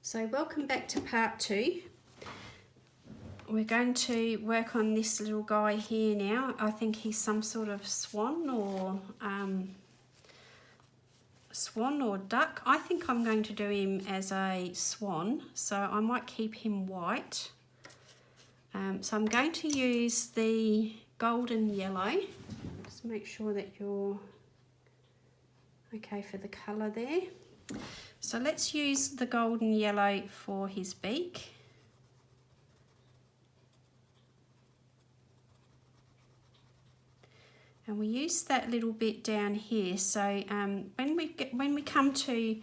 So welcome back to part 2. We're going to work on this little guy here now. I think he's some sort of swan or duck. I think I'm going to do him as a swan, so I might keep him white. So I'm going to use the golden yellow. Just make sure that you're okay for the colour there. So let's use the golden yellow for his beak. And we use that little bit down here. So when we come to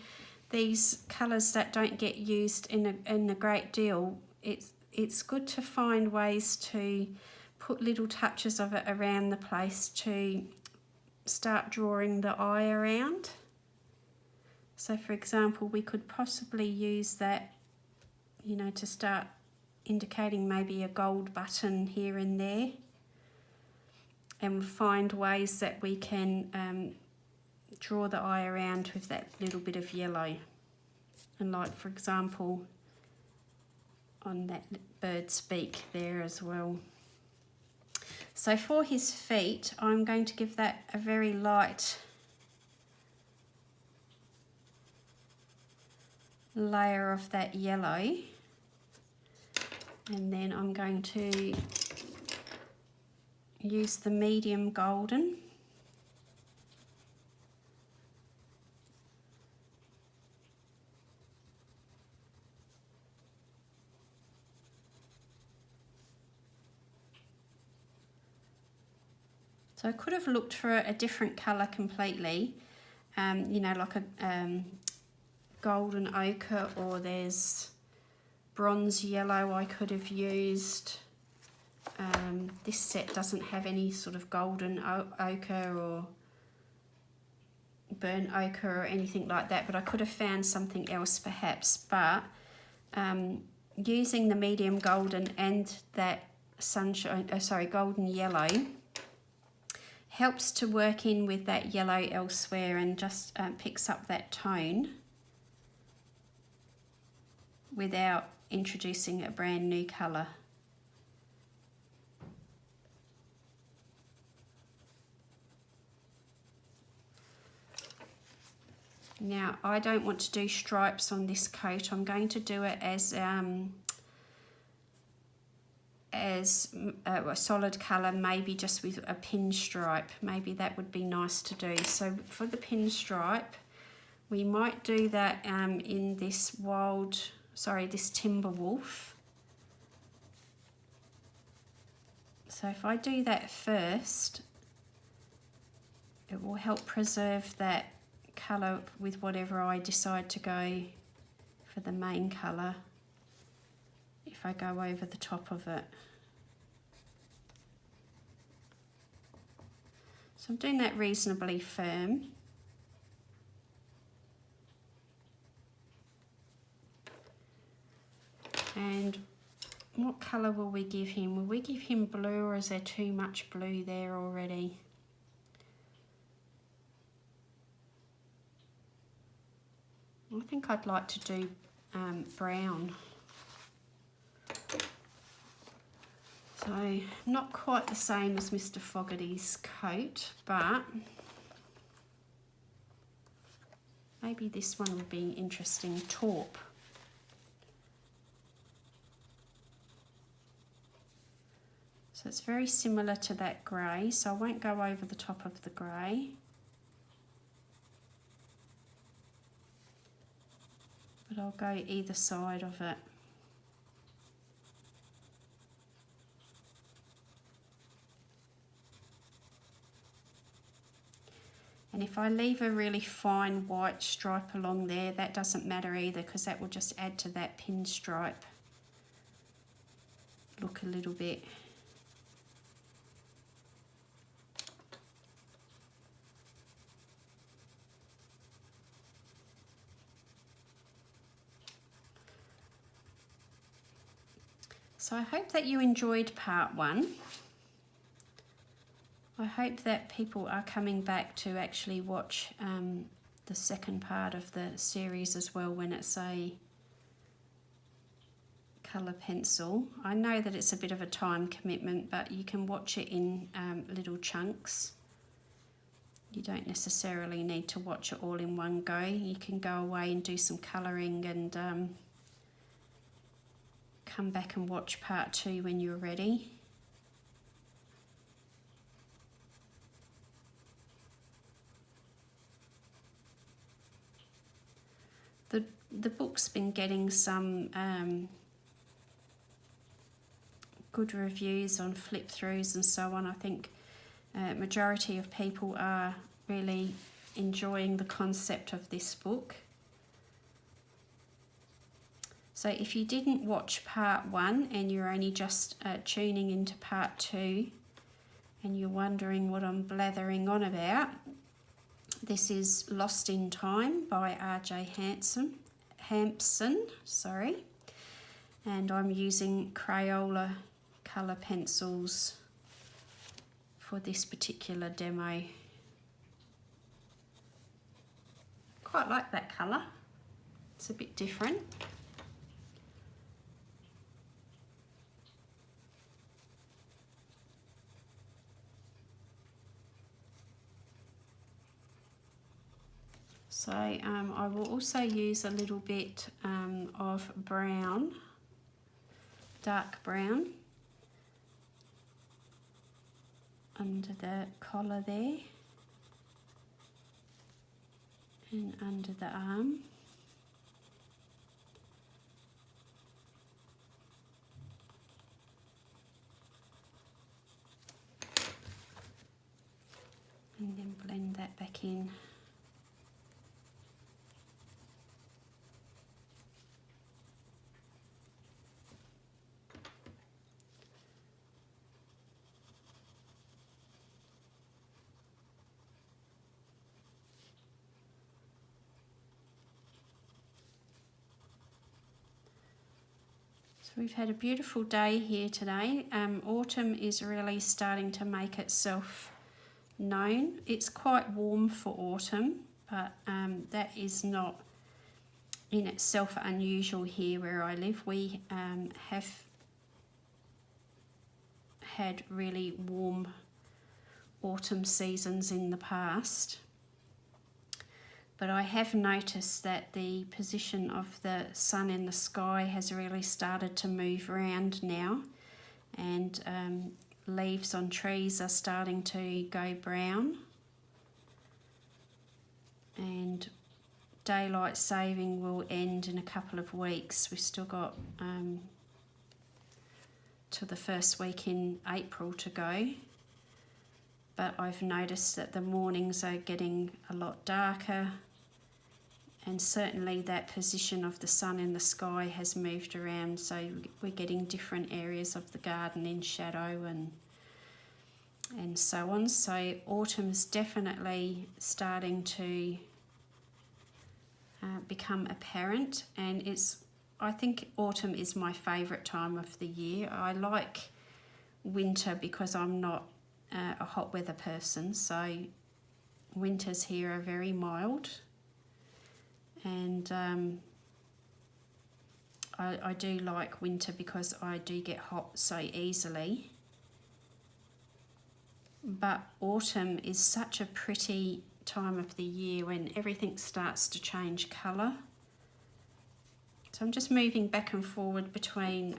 these colours that don't get used in a great deal, it's good to find ways to put little touches of it around the place to start drawing the eye around. So for example, we could possibly use that, you know, to start indicating maybe a gold button here and there, and find ways that we can draw the eye around with that little bit of yellow. And like for example, on that bird's beak there as well. So for his feet, I'm going to give that a very light layer of that yellow, and then I'm going to use the medium golden. So I could have looked for a different colour completely, you know, like a golden ochre, or there's bronze yellow I could have used. This set doesn't have any sort of golden ochre or burnt ochre or anything like that, but I could have found something else perhaps. But using the medium golden and that golden yellow helps to work in with that yellow elsewhere and just picks up that tone without introducing a brand new colour. Now I don't want to do stripes on this coat. I'm going to do it as a solid colour, maybe just with a pinstripe. Maybe that would be nice to do. So for the pinstripe, we might do that in this this timber wolf. So if I do that first, it will help preserve that colour with whatever I decide to go for the main colour if I go over the top of it. So I'm doing that reasonably firm. And what colour will we give him? Will we give him blue, or is there too much blue there already? I think I'd like to do brown. So not quite the same as Mr Fogherty's coat, but maybe this one would be interesting, taupe. So it's very similar to that grey, so I won't go over the top of the grey. But I'll go either side of it. And if I leave a really fine white stripe along there, that doesn't matter either, because that will just add to that pinstripe look a little bit. So I hope that you enjoyed part 1. I hope that people are coming back to actually watch the second part of the series as well when it's a colour pencil. I know that it's a bit of a time commitment, but you can watch it in little chunks. You don't necessarily need to watch it all in one go. You can go away and do some colouring and come back and watch part 2 when you're ready. The book's been getting some good reviews on flip throughs and so on. I think majority of people are really enjoying the concept of this book. So if you didn't watch part 1 and you're only just tuning into part 2 and you're wondering what I'm blathering on about, this is Lost in Time by RJ Hampson, and I'm using Crayola colour pencils for this particular demo. Quite like that colour, it's a bit different. So I will also use a little bit of brown, dark brown, under the collar there and under the arm. And then blend that back in. So we've had a beautiful day here today. Autumn is really starting to make itself known. It's quite warm for autumn, but that is not in itself unusual here where I live. We have had really warm autumn seasons in the past. But I have noticed that the position of the sun in the sky has really started to move around now, and leaves on trees are starting to go brown, and daylight saving will end in a couple of weeks. We've still got to the first week in April to go, but I've noticed that the mornings are getting a lot darker, and certainly that position of the sun in the sky has moved around, so we're getting different areas of the garden in shadow and so on. So autumn's definitely starting to become apparent, and I think autumn is my favourite time of the year. I like winter because I'm not a hot weather person, so winters here are very mild, and I do like winter because I do get hot so easily. But autumn is such a pretty time of the year when everything starts to change colour. So I'm just moving back and forward between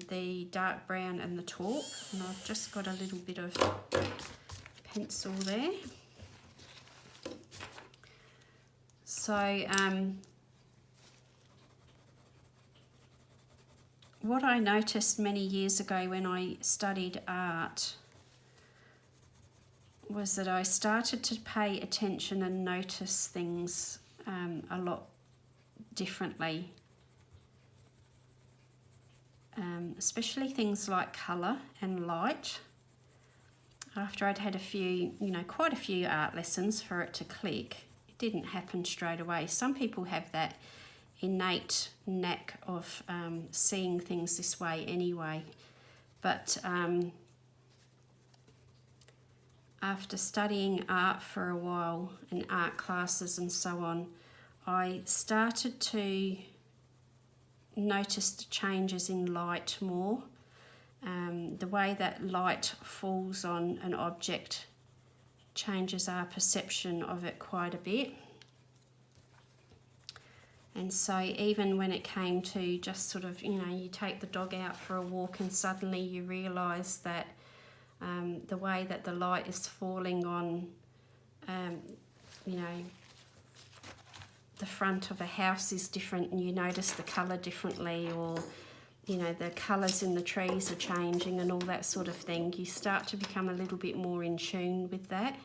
the dark brown and the taupe, and I've just got a little bit of pencil there. So what I noticed many years ago when I studied art was that I started to pay attention and notice things a lot differently, especially things like colour and light. After I'd had quite a few art lessons for it to click, it didn't happen straight away. Some people have that innate knack of seeing things this way anyway, but after studying art for a while in art classes and so on, I started to notice the changes in light more. The way that light falls on an object changes our perception of it quite a bit. And so even when it came to just sort of, you know, you take the dog out for a walk and suddenly you realise that the way that the light is falling on, you know, the front of a house is different, and you notice the colour differently, or, you know, the colours in the trees are changing and all that sort of thing. You start to become a little bit more in tune with that.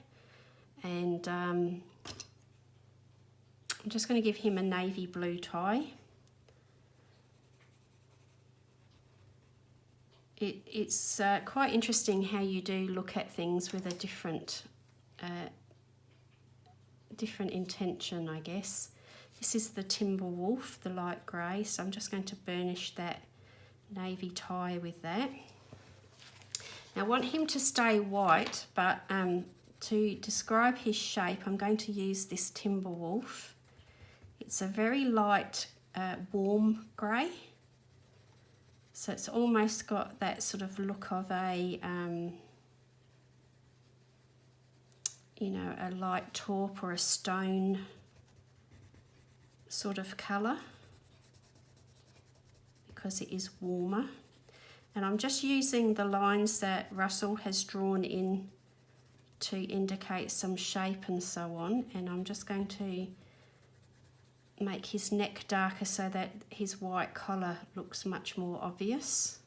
And I'm just going to give him a navy blue tie. It's quite interesting how you do look at things with a different intention, I guess. This is the timber wolf, the light grey, so I'm just going to burnish that navy tie with that. Now I want him to stay white, but to describe his shape I'm going to use this timber wolf. It's a very light warm grey, so it's almost got that sort of look of a you know, a light taupe or a stone sort of colour, because it is warmer. And I'm just using the lines that Russell has drawn in to indicate some shape and so on, and I'm just going to make his neck darker so that his white collar looks much more obvious.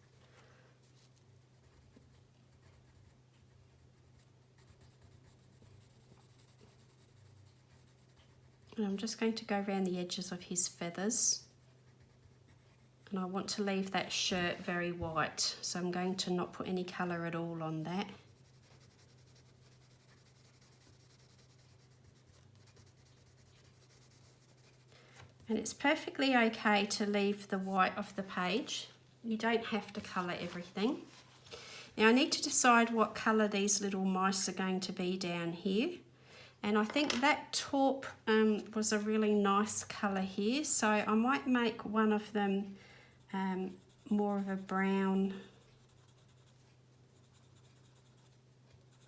And I'm just going to go around the edges of his feathers, and I want to leave that shirt very white, so I'm going to not put any colour at all on that. And it's perfectly okay to leave the white off the page. You don't have to colour everything. Now I need to decide what colour these little mice are going to be down here. And I think that taupe was a really nice colour here, so I might make one of them more of a brown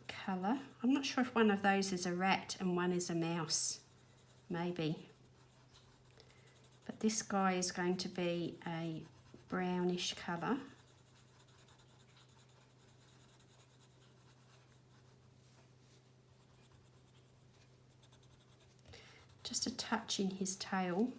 colour. I'm not sure if one of those is a rat and one is a mouse, maybe. But this guy is going to be a brownish colour. Just a touch in his tail.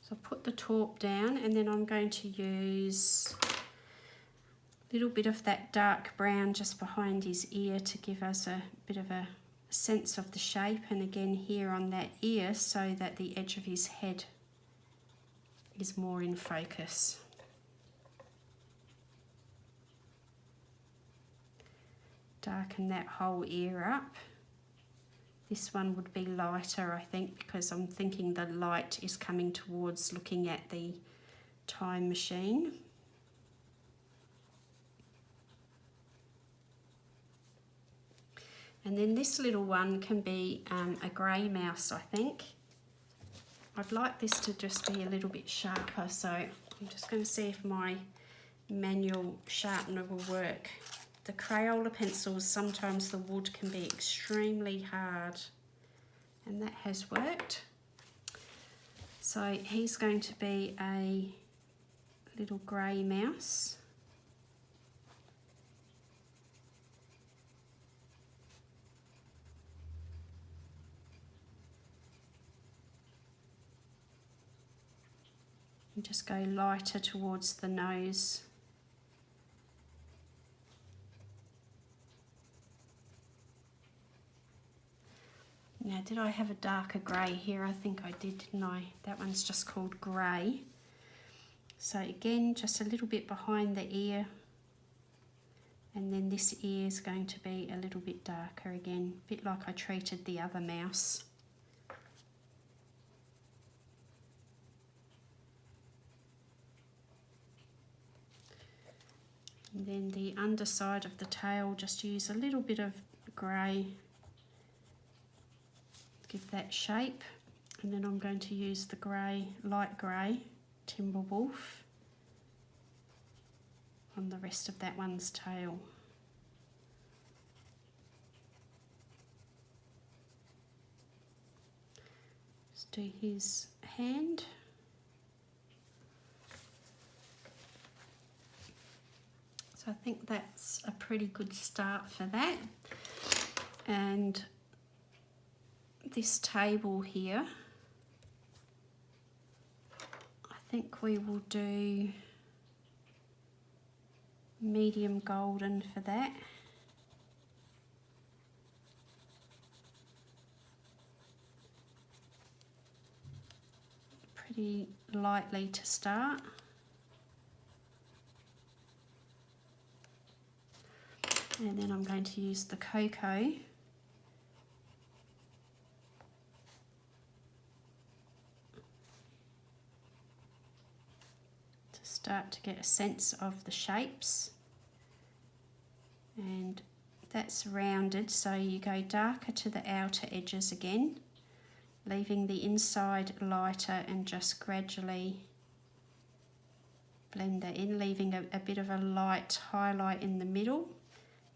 So I'll put the taupe down, and then I'm going to use a little bit of that dark brown just behind his ear to give us a bit of a sense of the shape, and again here on that ear so that the edge of his head is more in focus. Darken that whole ear up. This one would be lighter, I think, because I'm thinking the light is coming towards looking at the time machine. And then this little one can be a grey mouse, I think. I'd like this to just be a little bit sharper, so I'm just going to see if my manual sharpener will work. The Crayola pencils, sometimes the wood can be extremely hard, and that has worked. So he's going to be a little grey mouse. And just go lighter towards the nose. Now, did I have a darker grey here? I think I did, didn't I? That one's just called grey. So again, just a little bit behind the ear. And then this ear is going to be a little bit darker again, a bit like I treated the other mouse. And then the underside of the tail, just use a little bit of grey. Give that shape. And then I'm going to use the grey, light grey Timberwolf on the rest of that one's tail. Just do his hand. So I think that's a pretty good start for that. And this table here, I think we will do medium golden for that. Pretty lightly to start. And then I'm going to use the cocoa to start to get a sense of the shapes. And that's rounded, so you go darker to the outer edges again, leaving the inside lighter, and just gradually blend that in, leaving a bit of a light highlight in the middle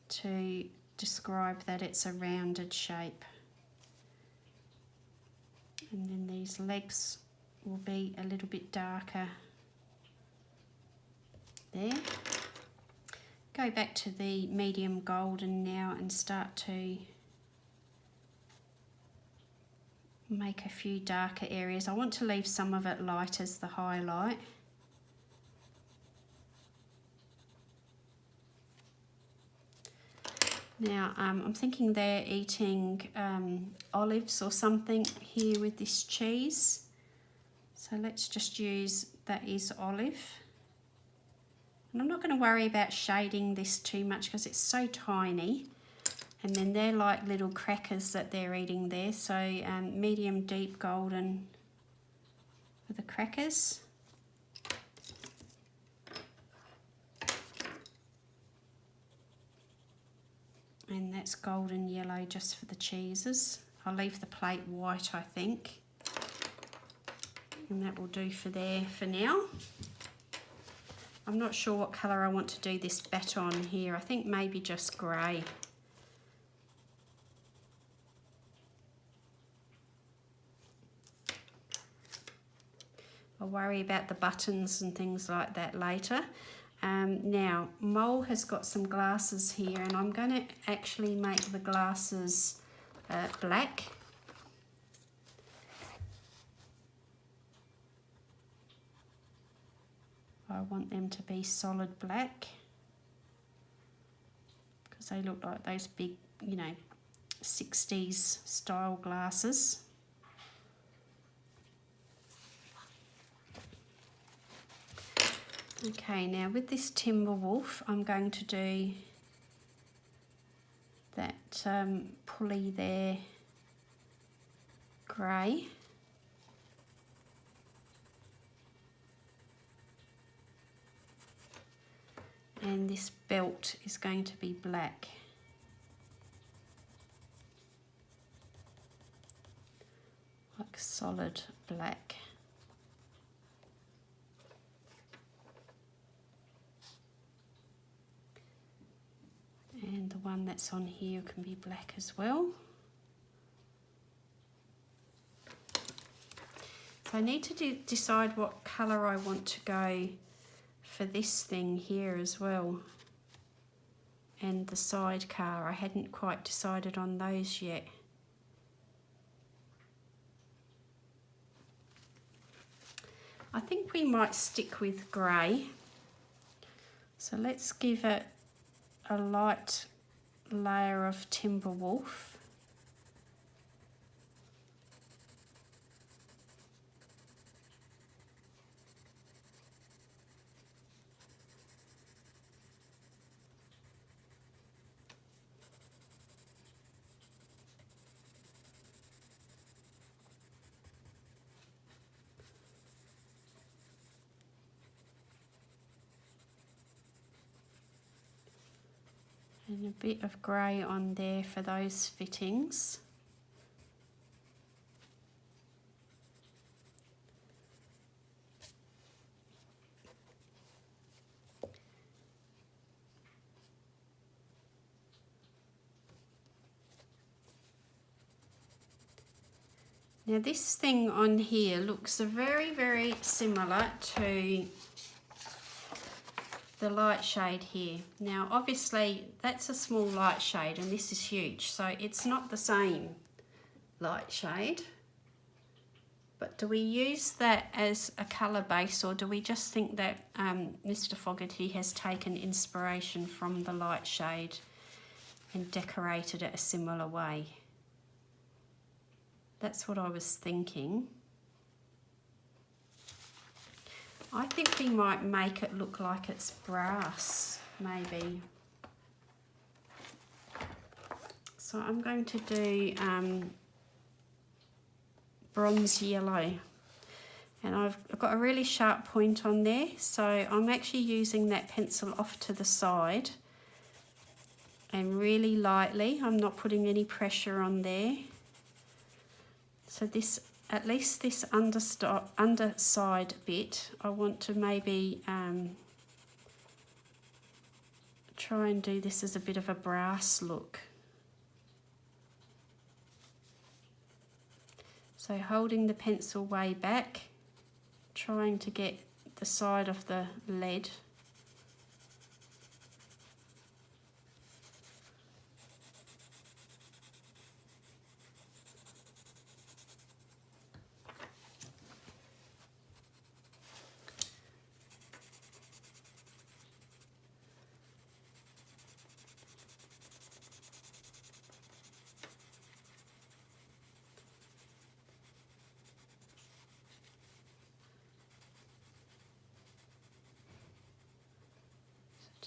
to describe that it's a rounded shape. And then these legs will be a little bit darker there. Go back to the medium golden now and start to make a few darker areas. I want to leave some of it light as the highlight. Now I'm thinking they're eating olives or something here with this cheese. So let's just use that is olive. And I'm not going to worry about shading this too much because it's so tiny. And then they're like little crackers that they're eating there. So medium deep golden for the crackers. And that's golden yellow just for the cheeses. I'll leave the plate white, I think. And that will do for there for now. I'm not sure what colour I want to do this baton here. I think maybe just grey. I'll worry about the buttons and things like that later. Now, Mole has got some glasses here, and I'm going to actually make the glasses black. I want them to be solid black because they look like those big, you know, 60s style glasses. Okay, now with this Timberwolf, I'm going to do that pulley there, grey. And this belt is going to be black. Like solid black. And the one that's on here can be black as well. So I need to decide what colour I want to go for this thing here as well. And the sidecar, I hadn't quite decided on those yet. I think we might stick with grey. So let's give it a light layer of Timberwolf. And a bit of grey on there for those fittings. Now this thing on here looks very, very similar to the light shade here. Now obviously that's a small light shade and this is huge, so it's not the same light shade. But do we use that as a colour base, or do we just think that Mr Fogherty has taken inspiration from the light shade and decorated it a similar way? That's what I was thinking. I think we might make it look like it's brass, maybe. So I'm going to do bronze yellow, and I've got a really sharp point on there, so I'm actually using that pencil off to the side and really lightly. I'm not putting any pressure on there. So this, at least this underside bit, I want to maybe try and do this as a bit of a brass look. So holding the pencil way back, trying to get the side of the lead.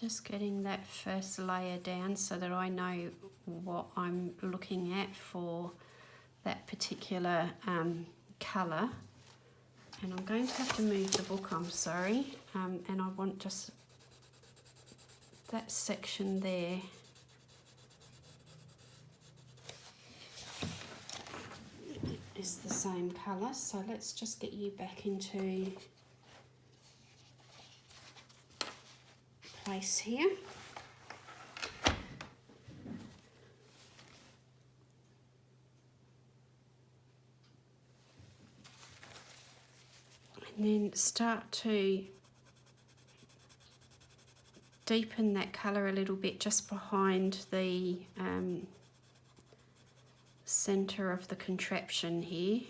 Just getting that first layer down so that I know what I'm looking at for that particular colour. And I'm going to have to move the book, I'm sorry, and I want just that section there. Is the same colour, so let's just get you back into place here. And then start to deepen that colour a little bit just behind the centre of the contraption here.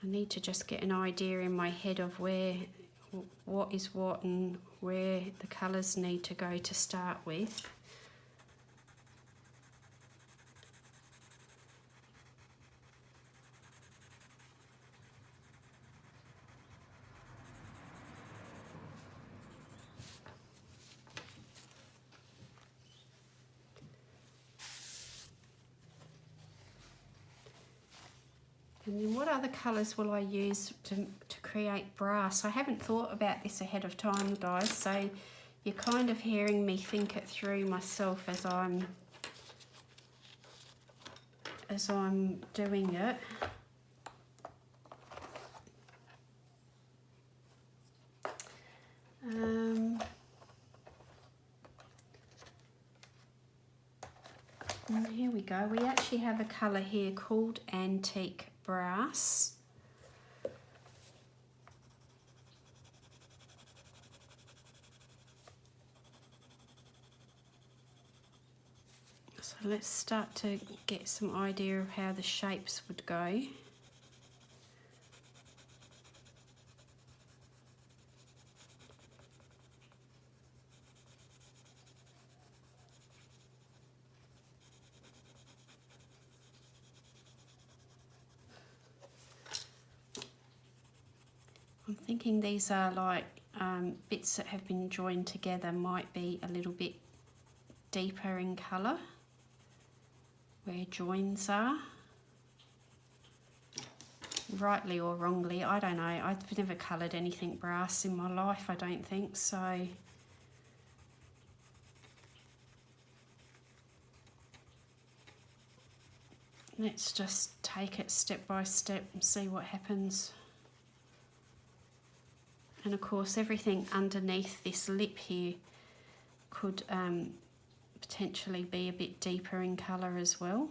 I need to just get an idea in my head of what is what and where the colours need to go to start with. And then what other colours will I use to create brass? I haven't thought about this ahead of time, guys, so you're kind of hearing me think it through myself as I'm doing it. And here we go. We actually have a colour here called Antique Brass. So let's start to get some idea of how the shapes would go. I'm thinking these are like bits that have been joined together, might be a little bit deeper in colour where joins are. Rightly or wrongly, I don't know. I've never coloured anything brass in my life, I don't think, so let's just take it step by step and see what happens. And of course everything underneath this lip here could potentially be a bit deeper in colour as well.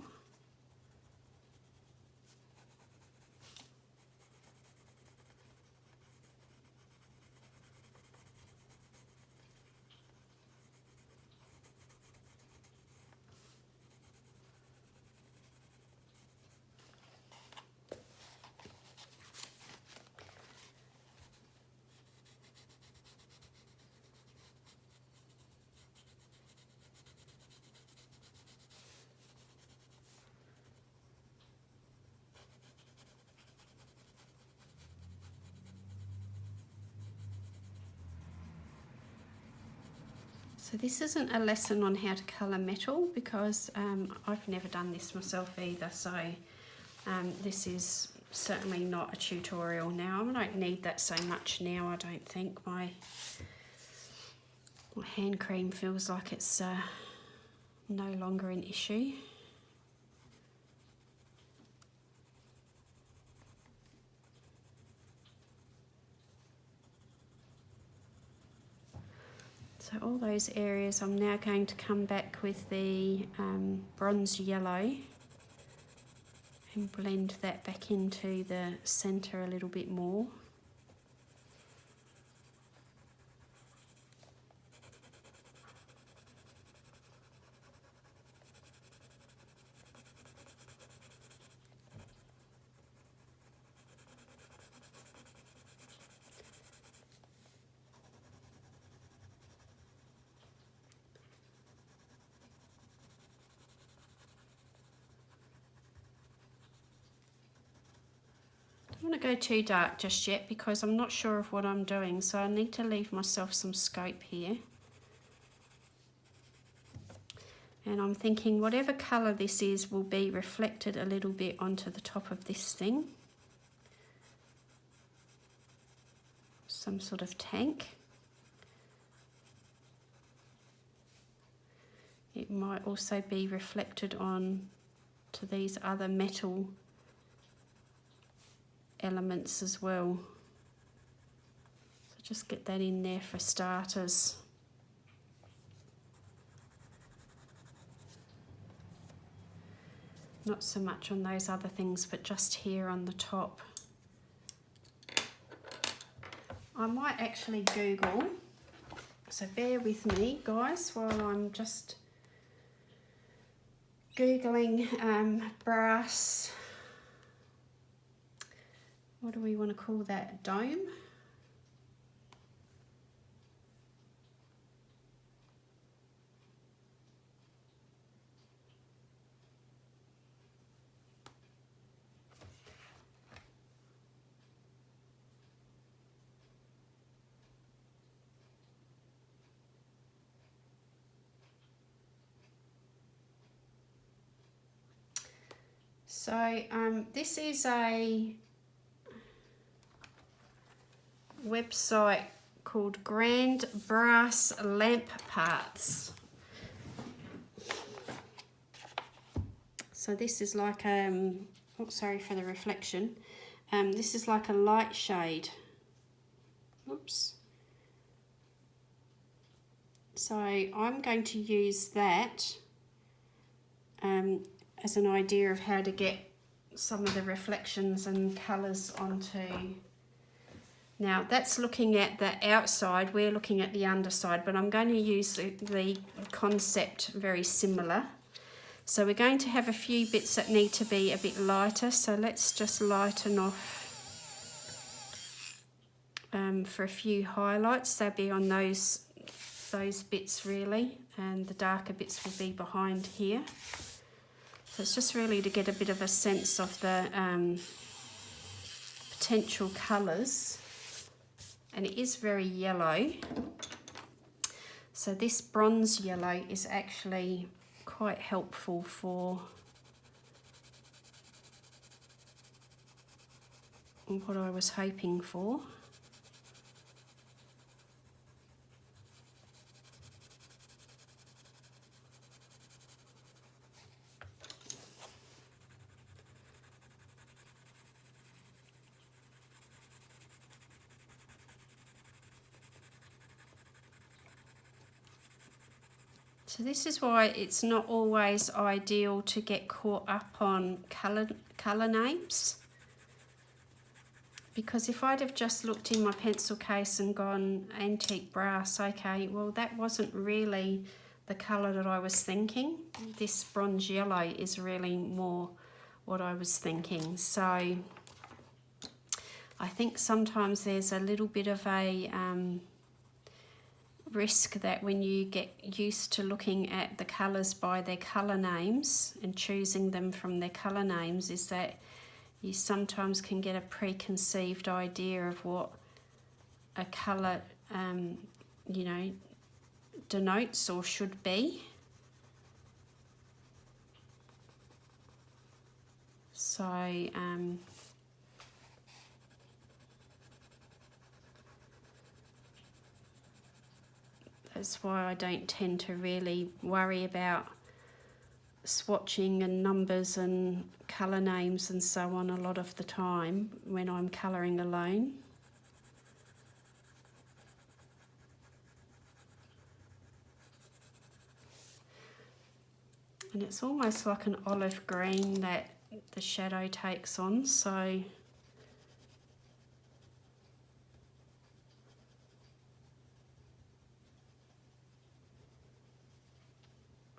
So this isn't a lesson on how to colour metal because I've never done this myself either, so this is certainly not a tutorial now. I don't need that so much now, I don't think. My hand cream feels like it's no longer an issue. So all those areas, I'm now going to come back with the bronze yellow and blend that back into the centre a little bit more. I don't want to go too dark just yet because I'm not sure of what I'm doing, so I need to leave myself some scope here. And I'm thinking whatever colour this is will be reflected a little bit onto the top of this thing. Some sort of tank. It might also be reflected on to these other metal elements as well. So just get that in there for starters. Not so much on those other things, but just here on the top. I might actually Google, so bear with me guys while I'm just Googling brass, what do we want to call that, dome? So this is a website called Grand Brass Lamp Parts. So this is like oh, sorry for the reflection. This is like a light shade. Oops. So I'm going to use that as an idea of how to get some of the reflections and colours onto. Now that's looking at the outside, we're looking at the underside, but I'm going to use the concept very similar. So we're going to have a few bits that need to be a bit lighter, so let's just lighten off for a few highlights. They'll be on those bits really, and the darker bits will be behind here. So it's just really to get a bit of a sense of the potential colours. And it is very yellow. So this bronze yellow is actually quite helpful for what I was hoping for. So this is why it's not always ideal to get caught up on colour names. Because if I'd have just looked in my pencil case and gone antique brass, okay, well that wasn't really the colour that I was thinking. This bronze yellow is really more what I was thinking. So I think sometimes there's a little bit of a risk that when you get used to looking at the colours by their colour names and choosing them from their colour names, is that you sometimes can get a preconceived idea of what a colour, you know, denotes or should be. So, that's why I don't tend to really worry about swatching and numbers and colour names and so on a lot of the time when I'm colouring alone. And it's almost like an olive green that the shadow takes on, so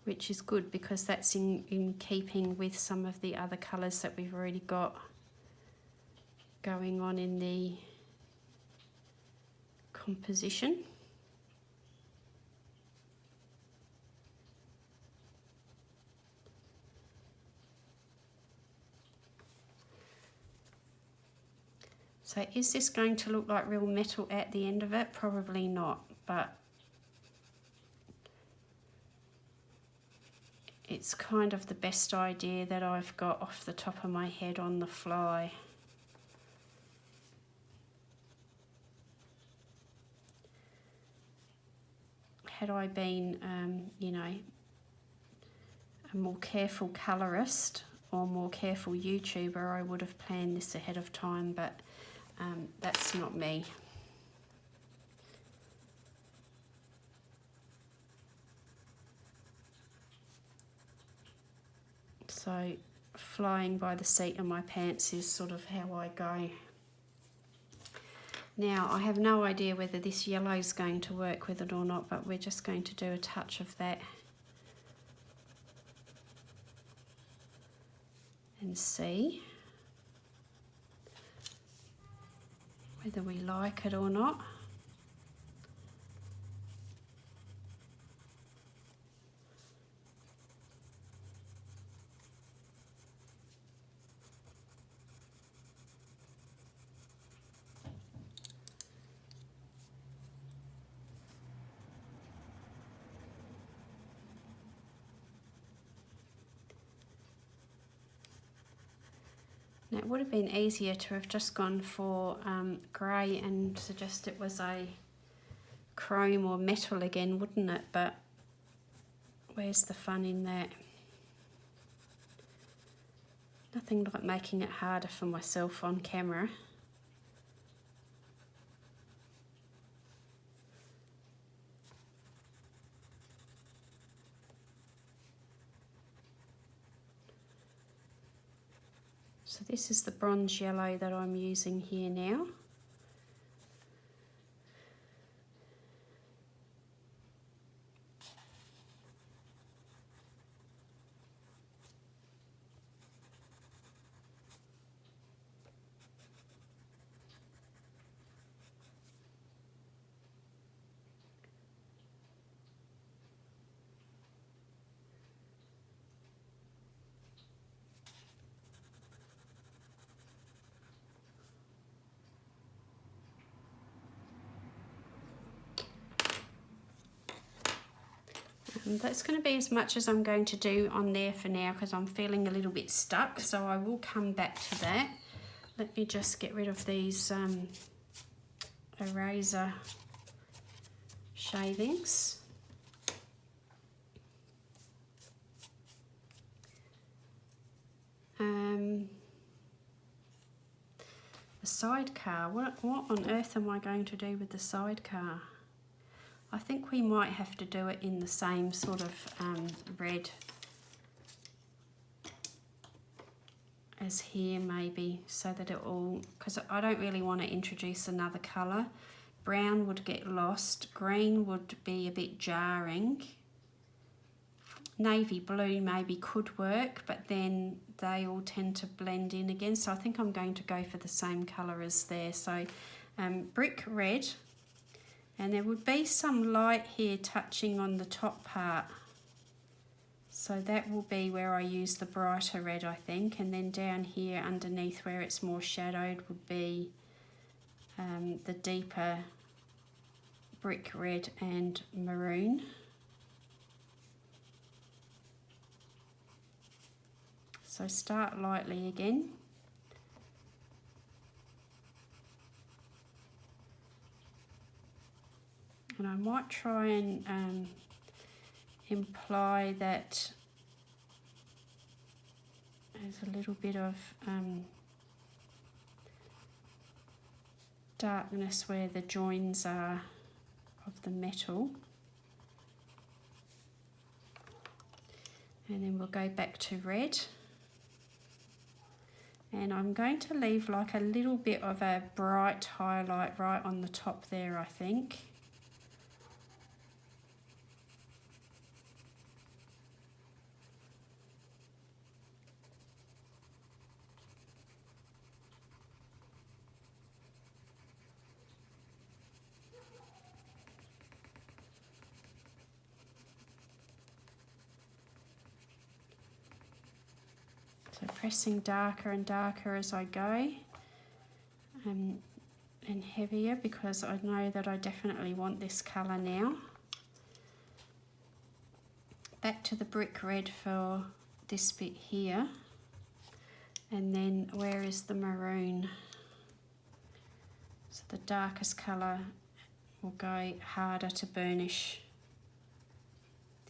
which is good because that's in keeping with some of the other colours that we've already got going on in the composition. So is this going to look like real metal at the end of it? Probably not, but it's kind of the best idea that I've got off the top of my head on the fly. Had I been, you know, a more careful colorist or more careful YouTuber, I would have planned this ahead of time, but that's not me. So flying by the seat of my pants is sort of how I go. Now I have no idea whether this yellow is going to work with it or not, but we're just going to do a touch of that and see whether we like it or not. Now it would have been easier to have just gone for grey and suggest it was a chrome or metal again, wouldn't it? But where's the fun in that? Nothing like making it harder for myself on camera. So this is the bronze yellow that I'm using here now. That's going to be as much as I'm going to do on there for now because I'm feeling a little bit stuck, so I will come back to that. Let me just get rid of these eraser shavings. The sidecar, what on earth am I going to do with the sidecar? I think we might have to do it in the same sort of red as here maybe, so that it all, because I don't really want to introduce another colour. Brown would get lost, green would be a bit jarring. Navy blue maybe could work, but then they all tend to blend in again. So I think I'm going to go for the same colour as there. So brick red, and there would be some light here touching on the top part. So that will be where I use the brighter red, I think. And then down here underneath where it's more shadowed would be the deeper brick red and maroon. So start lightly again. And I might try and imply that there's a little bit of darkness where the joins are of the metal. And then we'll go back to red. And I'm going to leave like a little bit of a bright highlight right on the top there, I think. So pressing darker and darker as I go, and heavier, because I know that I definitely want this colour now. Back to the brick red for this bit here, and then where is the maroon? So the darkest colour will go harder to burnish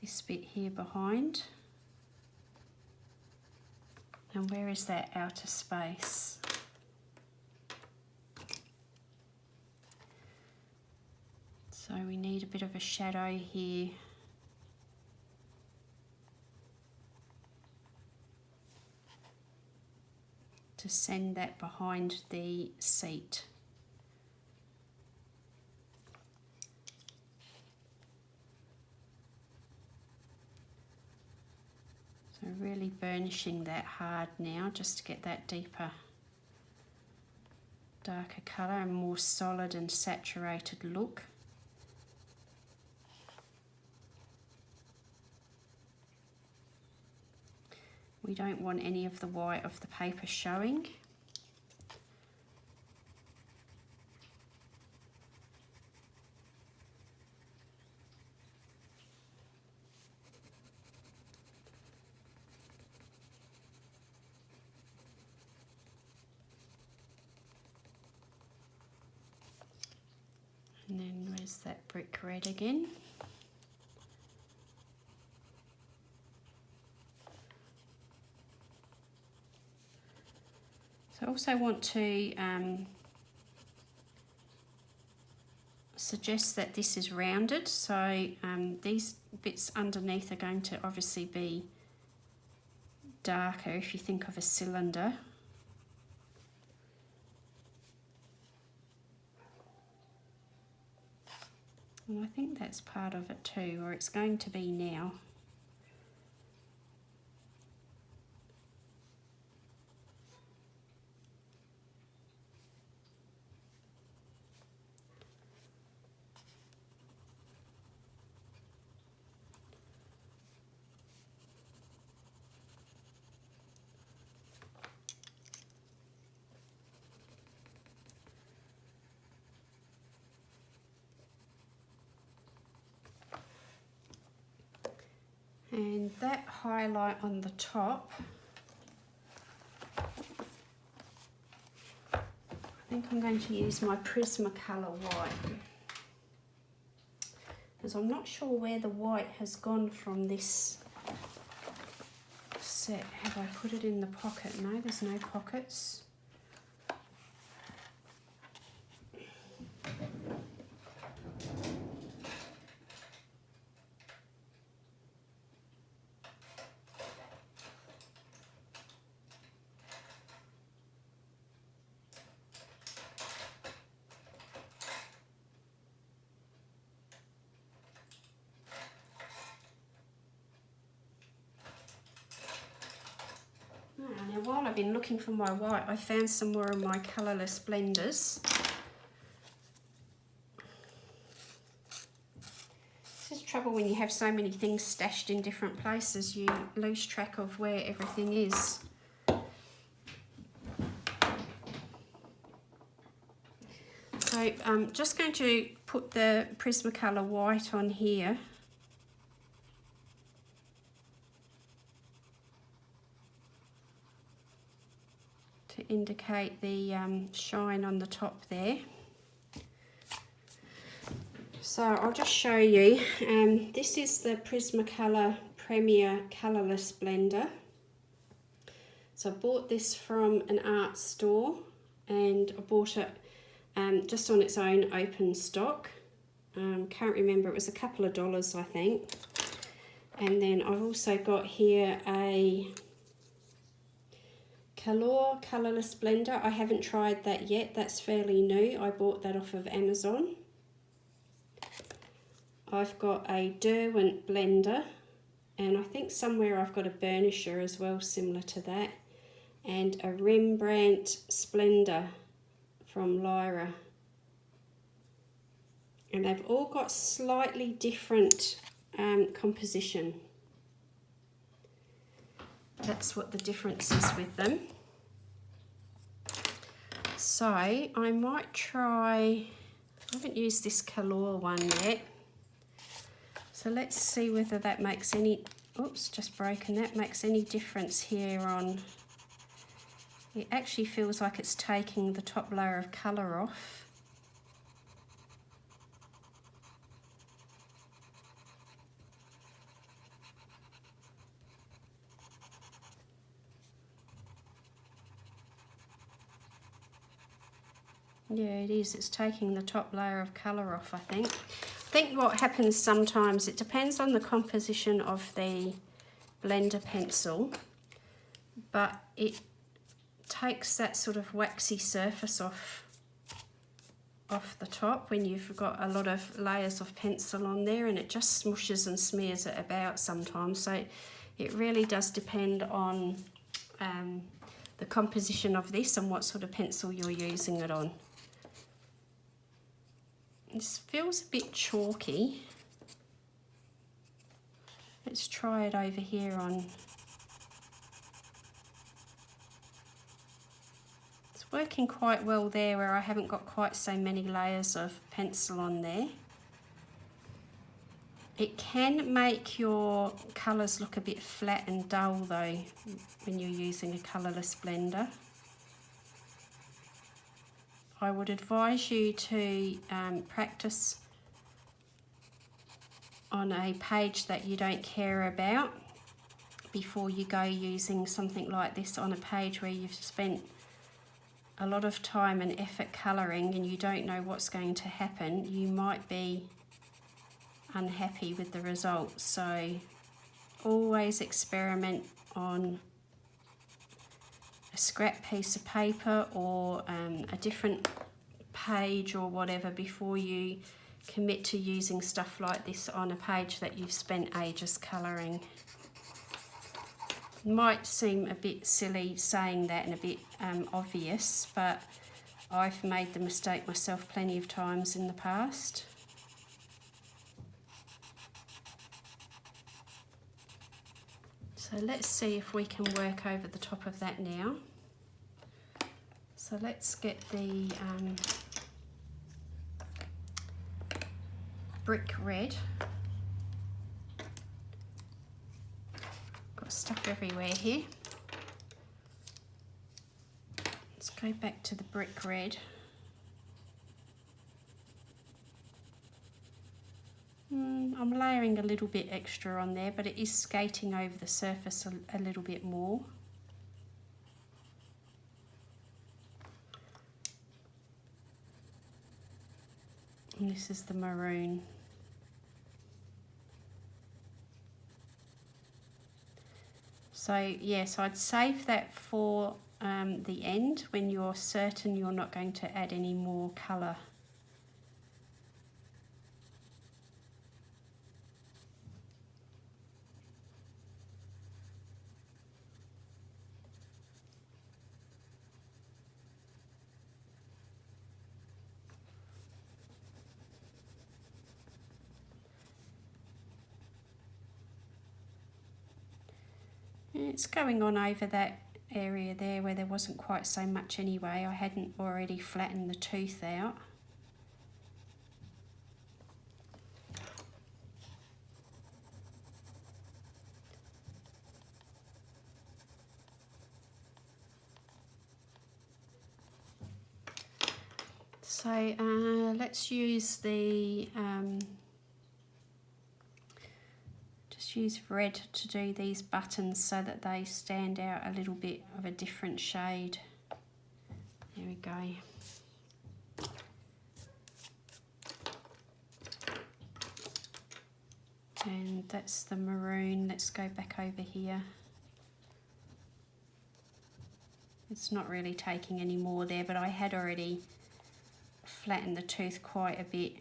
this bit here behind. And where is that outer space? So we need a bit of a shadow here. To send that behind the seat. So really burnishing that hard now, just to get that deeper, darker colour and more solid and saturated look. We don't want any of the white of the paper showing. And then where's that brick red again? So I also want to suggest that this is rounded, so these bits underneath are going to obviously be darker if you think of a cylinder. And I think that's part of it too, or it's going to be now. And that highlight on the top, I think I'm going to use my Prismacolor white, because I'm not sure where the white has gone from this set. Have I put it in the pocket? No, there's no pockets. Now while I've been looking for my white, I found some more of my colourless blenders. This is trouble when you have so many things stashed in different places, you lose track of where everything is. So I'm just going to put the Prismacolor white on here. To indicate the shine on the top there. So I'll just show you. This is the Prismacolor Premier Colourless Blender. So I bought this from an art store, and I bought it just on its own open stock. Can't remember, it was a couple of dollars I think. And then I've also got here a Crayola colourless blender. I haven't tried that yet, that's fairly new. I bought that off of Amazon. I've got a Derwent blender, and I think somewhere I've got a burnisher as well similar to that, and a Rembrandt Splendor from Lyra. And they've all got slightly different composition. That's what the difference is with them. So I might try, I haven't used this Crayola one yet. So let's see whether that makes any, oops, just broken, that makes any difference here on, it actually feels like it's taking the top layer of colour off. Yeah, it is. It's taking the top layer of colour off, I think. I think what happens sometimes, it depends on the composition of the blender pencil, but it takes that sort of waxy surface off the top when you've got a lot of layers of pencil on there, and it just smooshes and smears it about sometimes. So it really does depend on the composition of this and what sort of pencil you're using it on. This feels a bit chalky. Let's try it over here on. It's working quite well there where I haven't got quite so many layers of pencil on there. It can make your colours look a bit flat and dull though when you're using a colourless blender. I would advise you to practice on a page that you don't care about before you go using something like this on a page where you've spent a lot of time and effort colouring and you don't know what's going to happen. You might be unhappy with the results, so always experiment on a scrap piece of paper or a different page or whatever before you commit to using stuff like this on a page that you've spent ages colouring. Might seem a bit silly saying that and a bit obvious, but I've made the mistake myself plenty of times in the past. So let's see if we can work over the top of that now. So let's get the brick red. Got stuff everywhere here. Let's go back to the brick red. I'm layering a little bit extra on there, but it is skating over the surface a little bit more. And this is the maroon. So yes, I'd save that for the end when you're certain you're not going to add any more colour. It's going on over that area there where there wasn't quite so much anyway. I hadn't already flattened the tooth out. So let's use the just use red to do these buttons so that they stand out a little bit of a different shade. There we go. And that's the maroon. Let's go back over here. It's not really taking any more there, but I had already flattened the tooth quite a bit.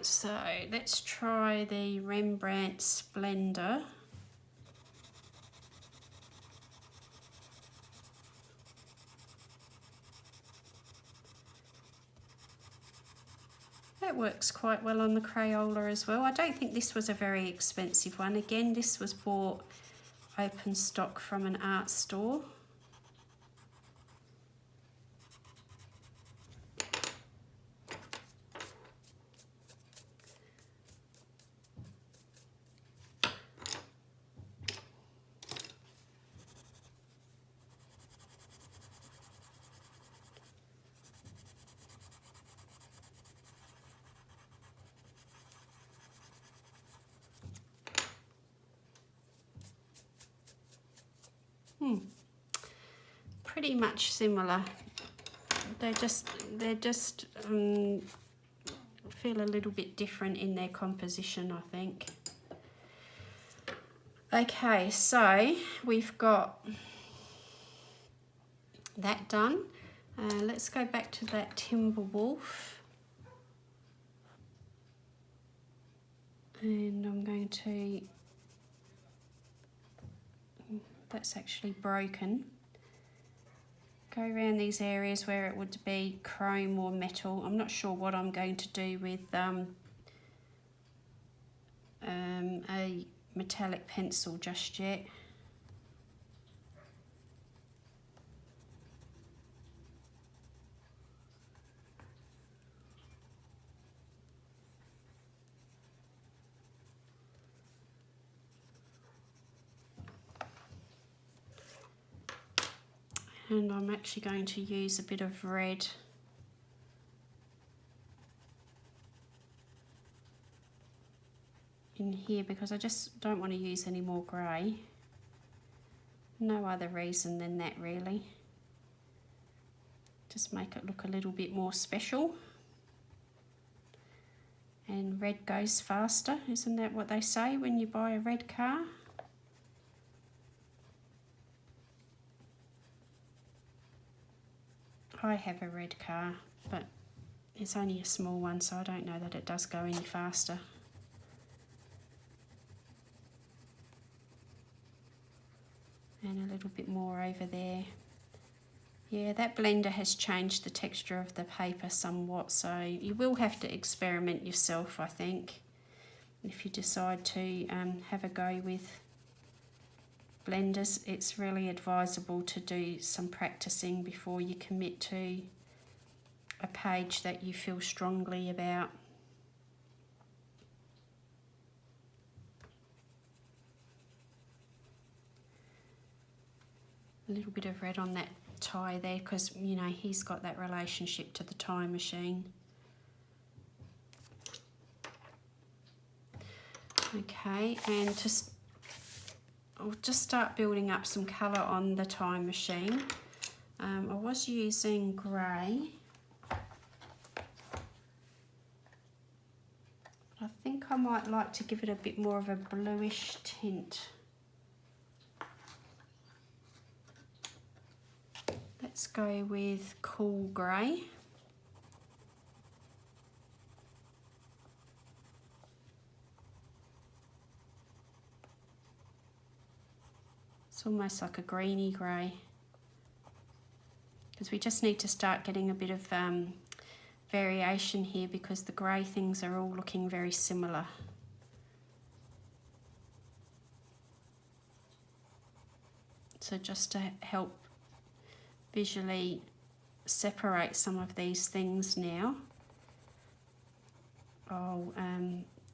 So let's try the Rembrandt Splendor. That works quite well on the Crayola as well. I don't think this was a very expensive one. Again, this was bought open stock from an art store. Pretty much similar. They're just feel a little bit different in their composition, I think. Okay, so we've got that done. Let's go back to that timber wolf, and I'm going to, that's actually broken. Go around these areas where it would be chrome or metal. I'm not sure what I'm going to do with a metallic pencil just yet. And I'm actually going to use a bit of red in here because I just don't want to use any more grey. No other reason than that really. Just make it look a little bit more special. And red goes faster, isn't that what they say when you buy a red car? I have a red car, but it's only a small one, so I don't know that it does go any faster. And a little bit more over there. Yeah, that blender has changed the texture of the paper somewhat, so you will have to experiment yourself, I think, if you decide to have a go with blenders. It's really advisable to do some practicing before you commit to a page that you feel strongly about. A little bit of red on that tie there because, you know, he's got that relationship to the time machine. Okay, and I'll just start building up some colour on the time machine. I was using grey. I think I might like to give it a bit more of a bluish tint. Let's go with cool grey. It's almost like a greeny grey, because we just need to start getting a bit of variation here because the grey things are all looking very similar. So just to help visually separate some of these things now, I'll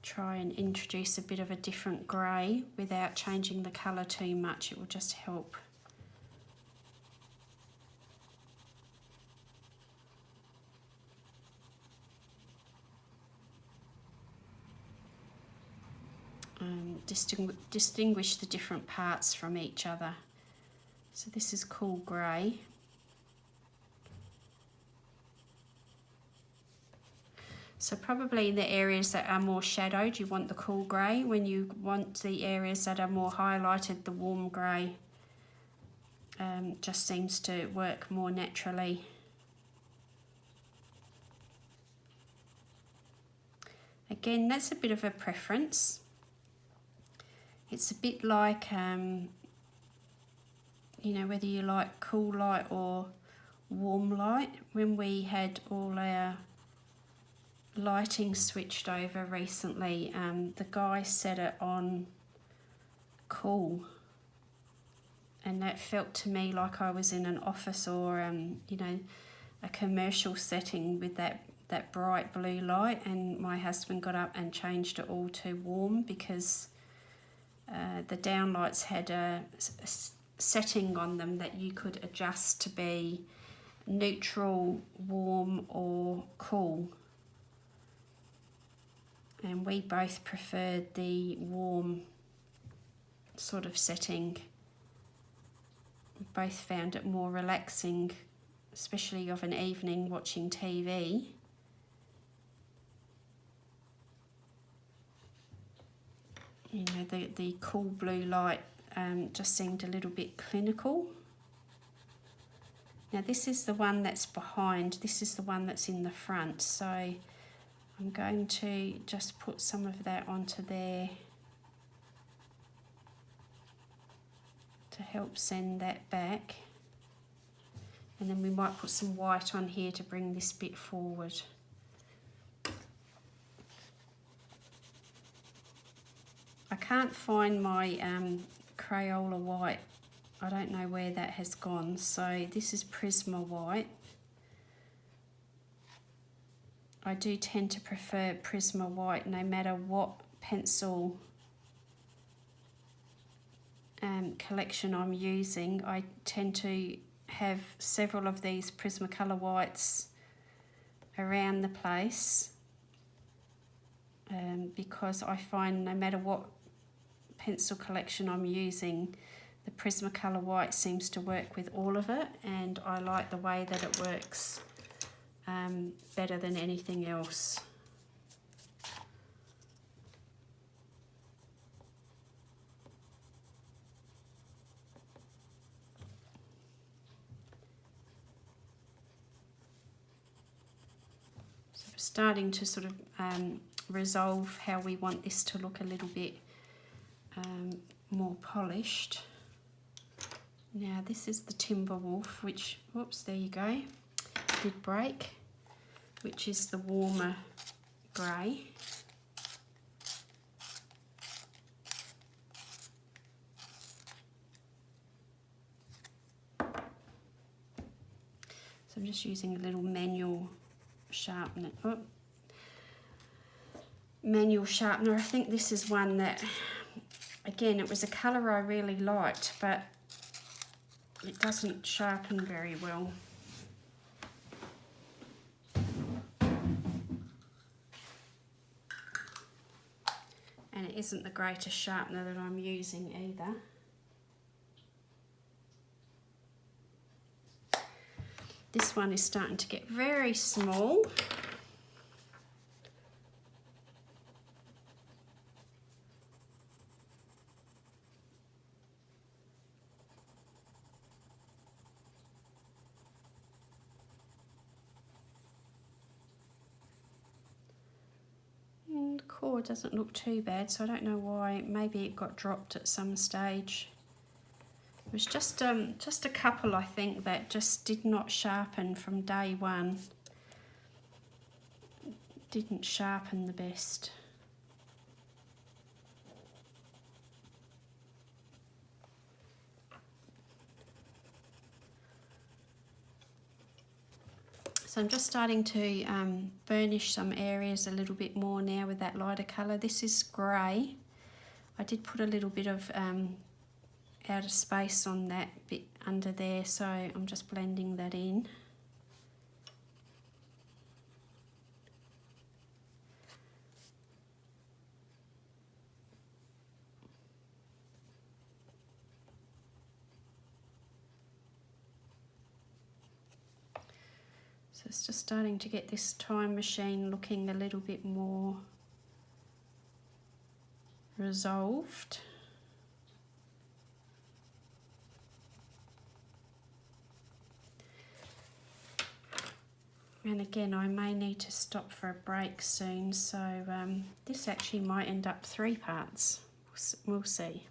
try and introduce a bit of a different grey without changing the colour too much. It will just help. Distinguish the different parts from each other. So this is cool grey. So probably in the areas that are more shadowed, you want the cool grey. When you want the areas that are more highlighted, the warm grey just seems to work more naturally. Again, that's a bit of a preference. It's a bit like, you know, whether you like cool light or warm light. When we had all our lighting switched over recently, the guy set it on cool, and that felt to me like I was in an office or you know, a commercial setting with that bright blue light. And my husband got up and changed it all to warm, because the downlights had a setting on them that you could adjust to be neutral, warm or cool. And we both preferred the warm sort of setting. We both found it more relaxing, especially of an evening watching TV. You know, the cool blue light just seemed a little bit clinical. Now this is the one that's behind, this is the one that's in the front, so I'm going to just put some of that onto there to help send that back. And then we might put some white on here to bring this bit forward. I can't find my Crayola white. I don't know where that has gone. So this is Prisma white. I do tend to prefer Prisma white no matter what pencil collection I'm using. I tend to have several of these Prismacolor whites around the place because I find no matter what pencil collection I'm using, the Prismacolor white seems to work with all of it, and I like the way that it works better than anything else. So we're starting to sort of resolve how we want this to look a little bit more polished. Now this is the Timber Wolf, which, whoops, there you go, did break, which is the warmer grey. So I'm just using a little manual sharpener. Oh, manual sharpener. I think this is one that, again, it was a colour I really liked, but it doesn't sharpen very well. And it isn't the greatest sharpener that I'm using either. This one is starting to get very small. And the core doesn't look too bad, so I don't know why. Maybe it got dropped at some stage. It was just a couple, I think, that just did not sharpen from day one. Didn't sharpen the best. So I'm just starting to burnish some areas a little bit more now with that lighter colour. This is grey. I did put a little bit of outer space on that bit under there, so I'm just blending that in. So it's just starting to get this time machine looking a little bit more resolved. And again, I may need to stop for a break soon, so this actually might end up 3 parts. We'll see.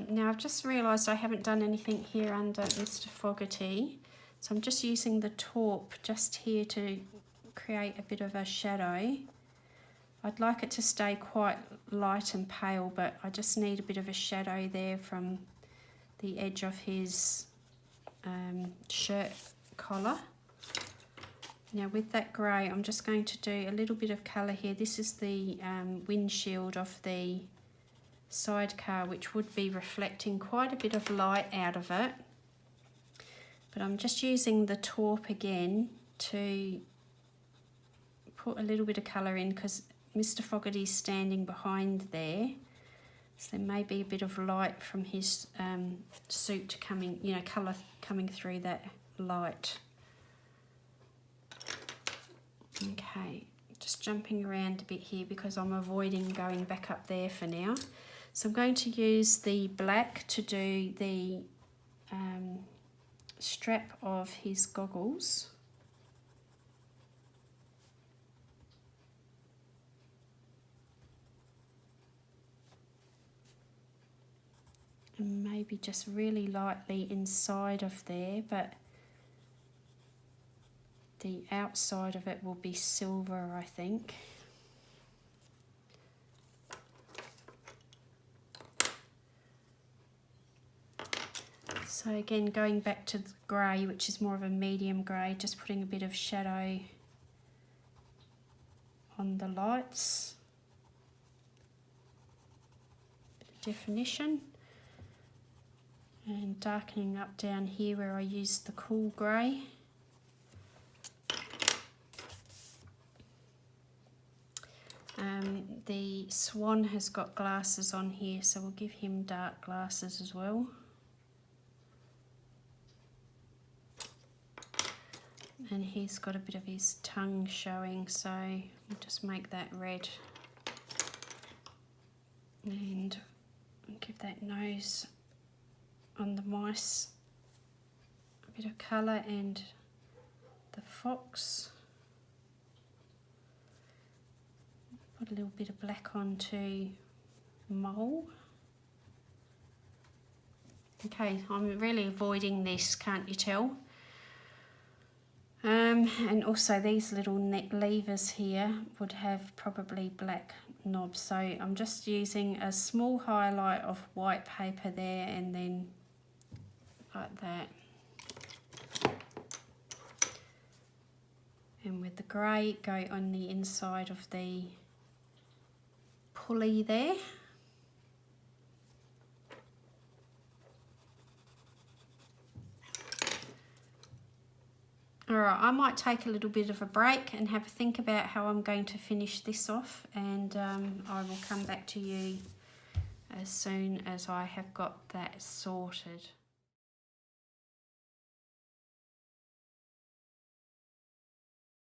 Now I've just realised I haven't done anything here under Mr Fogherty, so I'm just using the taupe just here to create a bit of a shadow. I'd like it to stay quite light and pale, but I just need a bit of a shadow there from the edge of his shirt collar. Now with that grey, I'm just going to do a little bit of colour here. This is the windshield of the sidecar, which would be reflecting quite a bit of light out of it. But I'm just using the taupe again to put a little bit of colour in, because Mr Fogherty's standing behind there, so there may be a bit of light from his suit coming, you know, colour coming through that light. Okay, just jumping around a bit here because I'm avoiding going back up there for now. So I'm going to use the black to do the strap of his goggles. And maybe just really lightly inside of there, but the outside of it will be silver, I think. So again, going back to the grey, which is more of a medium grey, just putting a bit of shadow on the lights, bit of definition, and darkening up down here where I used the cool grey. The swan has got glasses on here, so we'll give him dark glasses as well. And he's got a bit of his tongue showing, so we'll just make that red. And give that nose on the mice a bit of colour, and the fox. Put a little bit of black onto mole. Okay, I'm really avoiding this, can't you tell? And also these little neck levers here would have probably black knobs, so I'm just using a small highlight of white paper there, and then like that. And with the grey, go on the inside of the pulley there. Alright, I might take a little bit of a break and have a think about how I'm going to finish this off, and I will come back to you as soon as I have got that sorted.